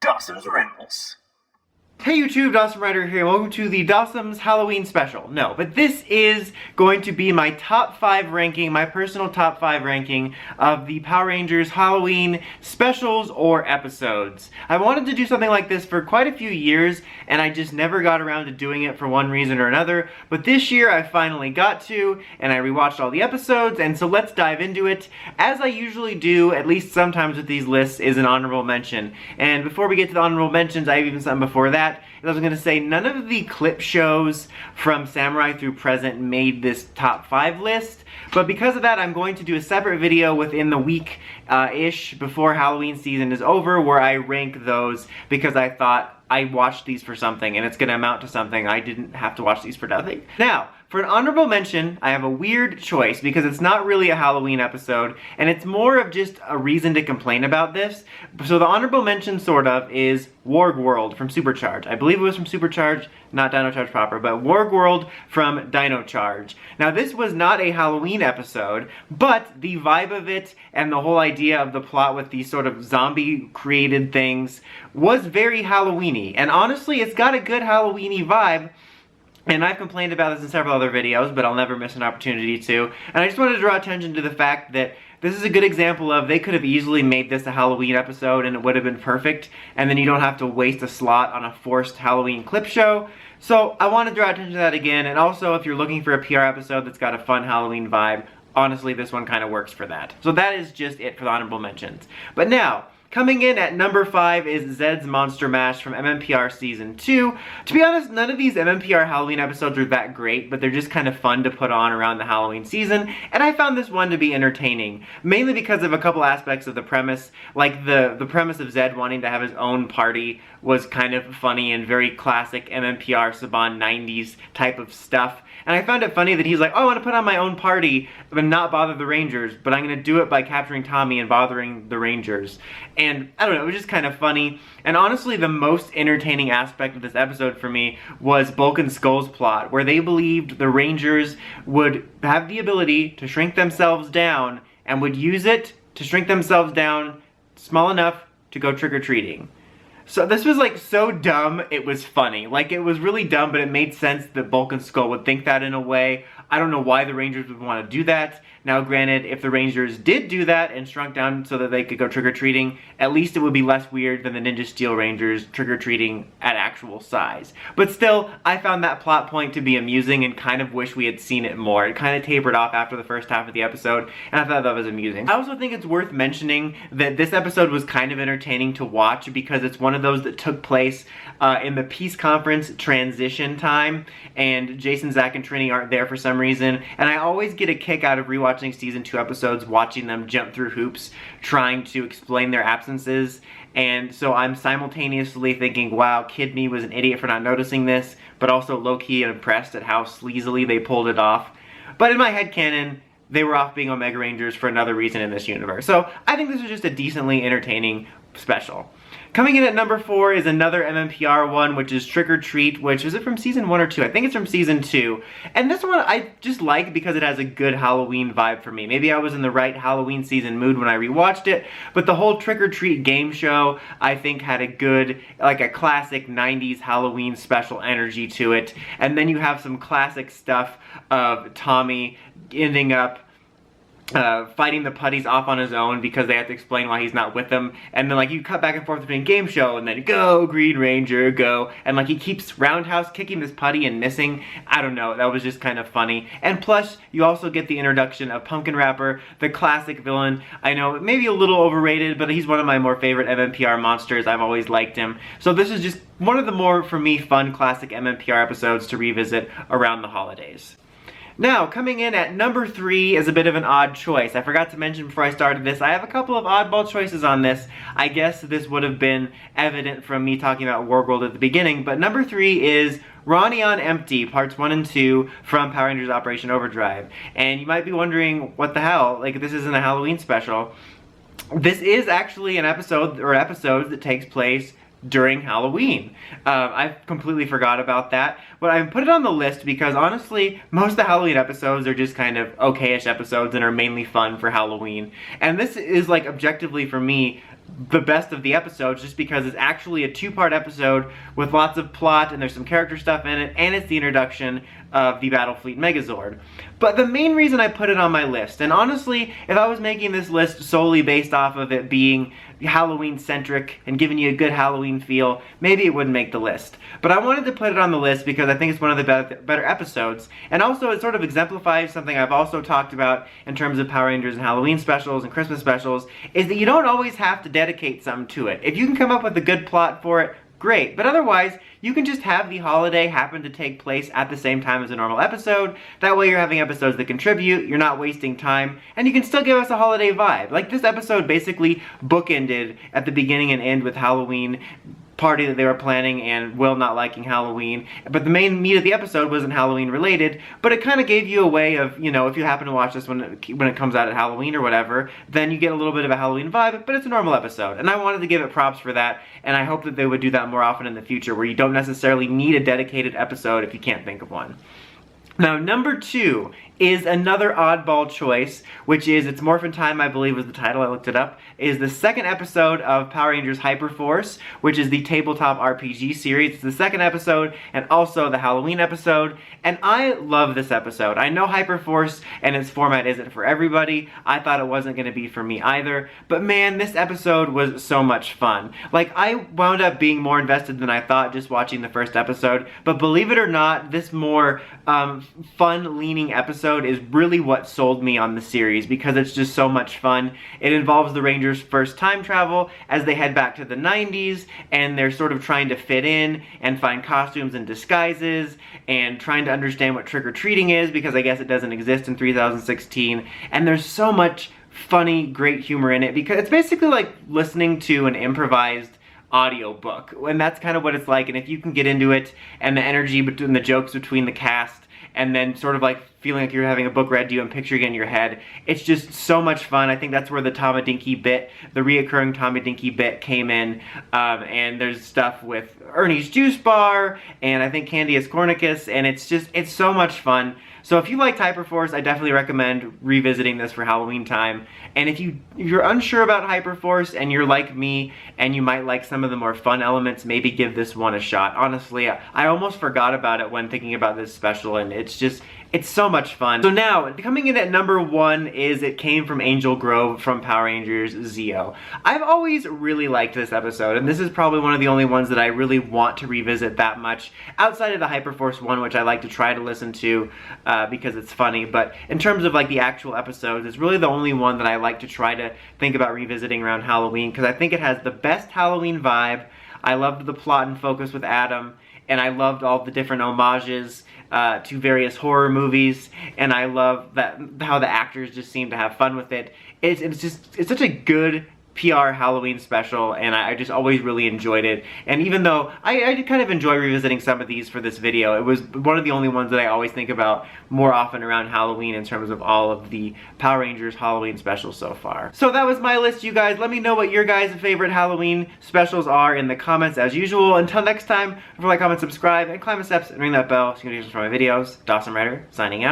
Dawson's Rambles. Hey YouTube, Dawson Ryder here, and welcome to the Dawson's Halloween special. No, but this is going to be my top 5 ranking, my personal top 5 ranking of the Power Rangers Halloween specials or episodes. I wanted to do something like this for quite a few years, and I just never got around to doing it for one reason or another, but this year I finally got to, and I rewatched all the episodes, and so let's dive into it. As I usually do, at least sometimes with these lists, is an honorable mention. And before we get to the honorable mentions, I have even something before that. I was going to say, none of the clip shows from Samurai through present made this top 5 list, but because of that, I'm going to do a separate video within the week-ish before Halloween season is over where I rank those because I thought I watched these for something and it's going to amount to something. I didn't have to watch these for nothing. Now, for an honorable mention, I have a weird choice because it's not really a Halloween episode, and it's more of just a reason to complain about this. So the honorable mention, sort of, is Warg World from Supercharge. I believe it was from Supercharge, not Dino Charge proper, but Warg World from Dino Charge. Now this was not a Halloween episode, but the vibe of it and the whole idea of the plot with these sort of zombie-created things was very Halloween-y. And honestly, it's got a good Halloween-y vibe. And I've complained about this in several other videos, but I'll never miss an opportunity to. And I just wanted to draw attention to the fact that this is a good example of they could have easily made this a Halloween episode and it would have been perfect, and then you don't have to waste a slot on a forced Halloween clip show. So I want to draw attention to that again, and also if you're looking for a PR episode that's got a fun Halloween vibe, honestly this one kind of works for that. So that is just it for the honorable mentions. But now, coming in at number 5 is Zed's Monster Mash from mmpr Season 2. To be honest, none of these mmpr Halloween episodes are that great, but they're just kind of fun to put on around the Halloween season, and I found this one to be entertaining, mainly because of a couple aspects of the premise. Like the premise of Zed wanting to have his own party was kind of funny and very classic mmpr Saban 90s type of stuff. And I found it funny that he's like, oh, I want to put on my own party but not bother the Rangers, but I'm going to do it by capturing Tommy and bothering the Rangers. And I don't know, it was just kind of funny. And honestly, the most entertaining aspect of this episode for me was Bulk and Skull's plot, where they believed the Rangers would have the ability to shrink themselves down and would use it to shrink themselves down small enough to go trick-or-treating. So this was like so dumb, it was funny. Like, it was really dumb, but it made sense that Bulk and Skull would think that in a way. I don't know why the Rangers would want to do that. Now granted, if the Rangers did do that and shrunk down so that they could go trick-or-treating, at least it would be less weird than the Ninja Steel Rangers trick-or-treating at actual size. But still, I found that plot point to be amusing and kind of wish we had seen it more. It kind of tapered off after the first half of the episode, and I thought that was amusing. I also think it's worth mentioning that this episode was kind of entertaining to watch because it's one of those that took place in the Peace Conference transition time, and Jason, Zach, and Trini aren't there for some reason, and I always get a kick out of rewatching Season 2 episodes, watching them jump through hoops, trying to explain their absences, and so I'm simultaneously thinking, wow, Kid Me was an idiot for not noticing this, but also low-key impressed at how sleazily they pulled it off. But in my headcanon, they were off being Omega Rangers for another reason in this universe. So I think this was just a decently entertaining special. Coming in at number 4 is another mmpr one, which is Trick or Treat, which is it from Season 1 or 2? I think it's from Season 2. And this one I just like because it has a good Halloween vibe for me. Maybe I was in the right Halloween season mood when I rewatched it, but the whole Trick or Treat game show I think had a good, like a classic 90s Halloween special energy to it. And then you have some classic stuff of Tommy ending up fighting the putties off on his own because they have to explain why he's not with them, and then like you cut back and forth between game show and then go Green Ranger go, and like he keeps roundhouse kicking this putty and missing. I don't know, that was just kind of funny. And plus you also get the introduction of Pumpkin Rapper, the classic villain. I know maybe a little overrated, but he's one of my more favorite mmpr monsters. I've always liked him, so this is just one of the more, for me, fun classic mmpr episodes to revisit around the holidays. Now, coming in at number 3 is a bit of an odd choice. I forgot to mention before I started this, I have a couple of oddball choices on this. I guess this would have been evident from me talking about Warg World at the beginning, but number 3 is Ronnie on Empty, parts 1 and 2 from Power Rangers Operation Overdrive. And you might be wondering, what the hell? Like, this isn't a Halloween special. This is actually an episode, or episodes, that takes place during Halloween. I completely forgot about that, but I put it on the list because honestly, most of the Halloween episodes are just kind of okay-ish episodes and are mainly fun for Halloween. And this is, like, objectively for me, the best of the episodes just because it's actually a 2-part episode with lots of plot and there's some character stuff in it, and it's the introduction of the Battlefleet Megazord. But the main reason I put it on my list, and honestly, if I was making this list solely based off of it being Halloween-centric and giving you a good Halloween feel, maybe it wouldn't make the list. But I wanted to put it on the list because I think it's one of the better episodes, and also it sort of exemplifies something I've also talked about in terms of Power Rangers and Halloween specials and Christmas specials, is that you don't always have to dedicate something to it. If you can come up with a good plot for it, great. But otherwise, you can just have the holiday happen to take place at the same time as a normal episode. That way you're having episodes that contribute, you're not wasting time, and you can still give us a holiday vibe. Like this episode basically bookended at the beginning and end with Halloween party that they were planning and Will not liking Halloween. But the main meat of the episode wasn't Halloween related, but it kind of gave you a way of, you know, if you happen to watch this when it comes out at Halloween or whatever, then you get a little bit of a Halloween vibe, but it's a normal episode. And I wanted to give it props for that, and I hope that they would do that more often in the future, where you don't necessarily need a dedicated episode if you can't think of one. Now, number 2 is another oddball choice, which is, it's Morphin Time, I believe was the title, I looked it up, is the second episode of Power Rangers Hyperforce, which is the tabletop RPG series. It's the second episode, and also the Halloween episode, and I love this episode. I know Hyperforce and its format isn't for everybody. I thought it wasn't going to be for me either, but man, this episode was so much fun. Like, I wound up being more invested than I thought just watching the first episode, but believe it or not, this more fun-leaning episode is really what sold me on the series, because it's just so much fun. It involves the Rangers' first time travel as they head back to the 90s, and they're sort of trying to fit in and find costumes and disguises, and trying to understand what trick-or-treating is, because I guess it doesn't exist in 3016, and there's so much funny, great humor in it, because it's basically like listening to an improvised audiobook, and that's kind of what it's like. And if you can get into it, and the energy between the jokes between the cast, and then sort of like feeling like you're having a book read to you and picturing it in your head, it's just so much fun. I think that's where the Tom Dinky bit, the reoccurring Tom Dinky bit came in, and there's stuff with Ernie's Juice Bar, and I think Candius Cornicus, and it's so much fun. So if you liked Hyperforce, I definitely recommend revisiting this for Halloween time. And if you're unsure about Hyperforce and you're like me and you might like some of the more fun elements, maybe give this one a shot. Honestly, I almost forgot about it when thinking about this special, and it's so much fun. So now, coming in at number 1 is It Came from Angel Grove from Power Rangers Zeo. I've always really liked this episode, and this is probably one of the only ones that I really want to revisit that much, outside of the Hyperforce one, which I like to try to listen to because it's funny. But in terms of like the actual episodes, it's really the only one that I like to try to think about revisiting around Halloween, because I think it has the best Halloween vibe. I loved the plot and focus with Adam, and I loved all the different homages to various horror movies, and I love how the actors just seem to have fun with it. It's such a good PR Halloween special, and I just always really enjoyed it. And even though I kind of enjoy revisiting some of these for this video, it was one of the only ones that I always think about more often around Halloween in terms of all of the Power Rangers Halloween specials so far. So that was my list, you guys. Let me know what your guys' favorite Halloween specials are in the comments as usual. Until next time, like, comment, subscribe, and climb the steps and ring that bell so you can get notifications for my videos. Dawson Ryder, signing out.